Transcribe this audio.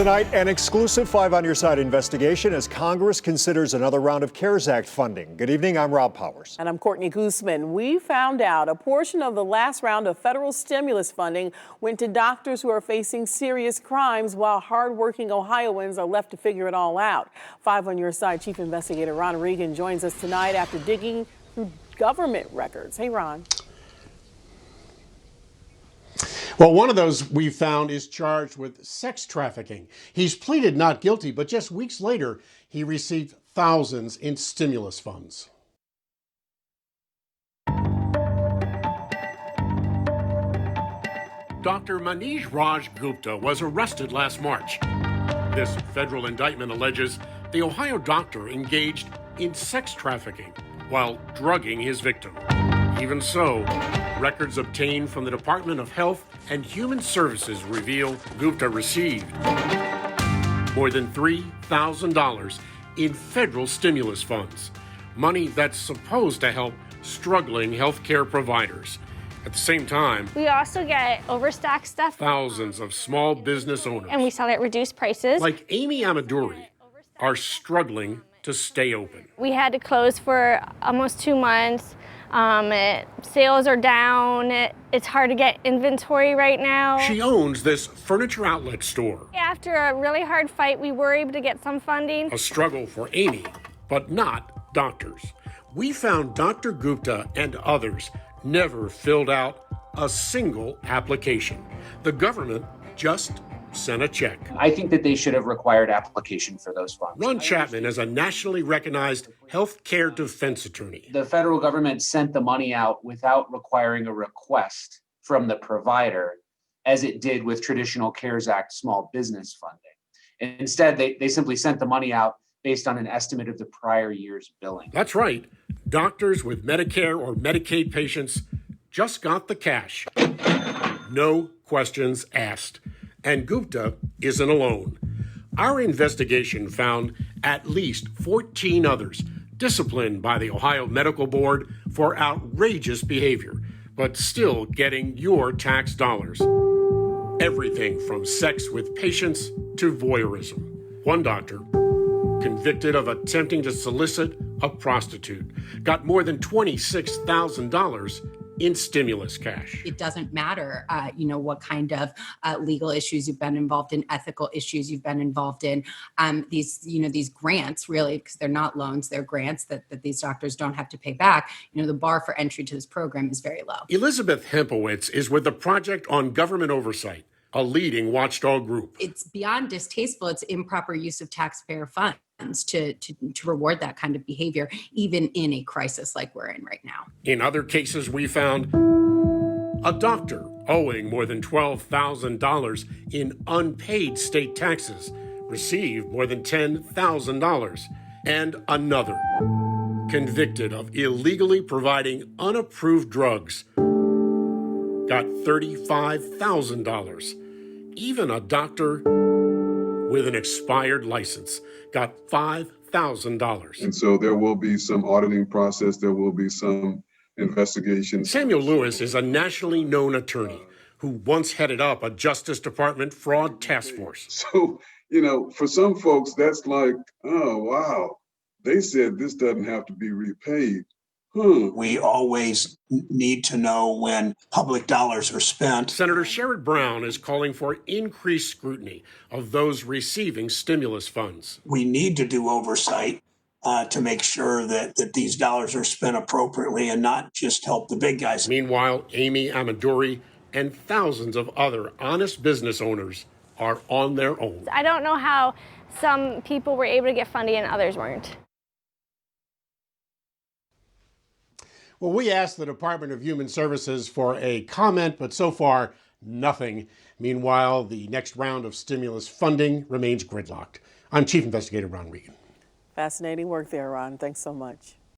Tonight, an exclusive 5 on Your Side investigation as Congress considers another round of CARES Act funding. Good evening, I'm Rob Powers. And I'm Courtney Guzman. We found out a portion of the last round of federal stimulus funding went to doctors who are facing serious crimes while hardworking Ohioans are left to figure it all out. 5 on Your Side Chief Investigator Ron Regan joins us tonight after digging through government records. Hey, Ron. Well, one of those we found is charged with sex trafficking. He's pleaded not guilty, but just weeks later, he received thousands in stimulus funds. Dr. Manish Raj Gupta was arrested last March. This federal indictment alleges the Ohio doctor engaged in sex trafficking while drugging his victim. Even so, records obtained from the Department of Health and Human Services reveal Gupta received more than $3,000 in federal stimulus funds, money that's supposed to help struggling healthcare providers. At the same time, we also get overstock stuff. Thousands of small business owners, and we sell it at reduced prices, like Amy Amaduri, are struggling to stay open. We had to close for almost 2 months. Sales are down. It's hard to get inventory right now. She owns this furniture outlet store. After a really hard fight, we were able to get some funding. A struggle for Amy, but not doctors. We found Dr. Gupta and others never filled out a single application. The government just sent a check. I think that they should have required application for those funds. Ron Chapman is a nationally recognized health care defense attorney. The federal government sent the money out without requiring a request from the provider, as it did with traditional CARES Act small business funding. Instead, they simply sent the money out based on an estimate of the prior year's billing. That's right. Doctors with Medicare or Medicaid patients just got the cash. No questions asked. And Gupta isn't alone. Our investigation found at least 14 others disciplined by the Ohio Medical Board for outrageous behavior, but still getting your tax dollars. Everything from sex with patients to voyeurism. One doctor, convicted of attempting to solicit a prostitute, got more than $26,000 in stimulus cash. It doesn't matter, what kind of legal issues you've been involved in, ethical issues you've been involved in. These grants, really, because they're not loans, they're grants that these doctors don't have to pay back. The bar for entry to this program is very low. Elizabeth Hempowitz is with the Project on Government Oversight, a leading watchdog group. It's beyond distasteful. It's improper use of taxpayer funds to reward that kind of behavior, even in a crisis like we're in right now. In other cases, we found a doctor owing more than $12,000 in unpaid state taxes received more than $10,000, and another convicted of illegally providing unapproved drugs got $35,000. Even a doctor with an expired license got $5,000. And so there will be some auditing process. There will be some investigation. Samuel Lewis is a nationally known attorney who once headed up a Justice Department fraud task force. So, for some folks, that's like, oh, wow. They said this doesn't have to be repaid. We always need to know when public dollars are spent. Senator Sherrod Brown is calling for increased scrutiny of those receiving stimulus funds. We need to do oversight to make sure that these dollars are spent appropriately and not just help the big guys. Meanwhile, Amy Amaduri and thousands of other honest business owners are on their own. I don't know how some people were able to get funding and others weren't. Well, we asked the Department of Human Services for a comment, but so far, nothing. Meanwhile, the next round of stimulus funding remains gridlocked. I'm Chief Investigator Ron Regan. Fascinating work there, Ron. Thanks so much.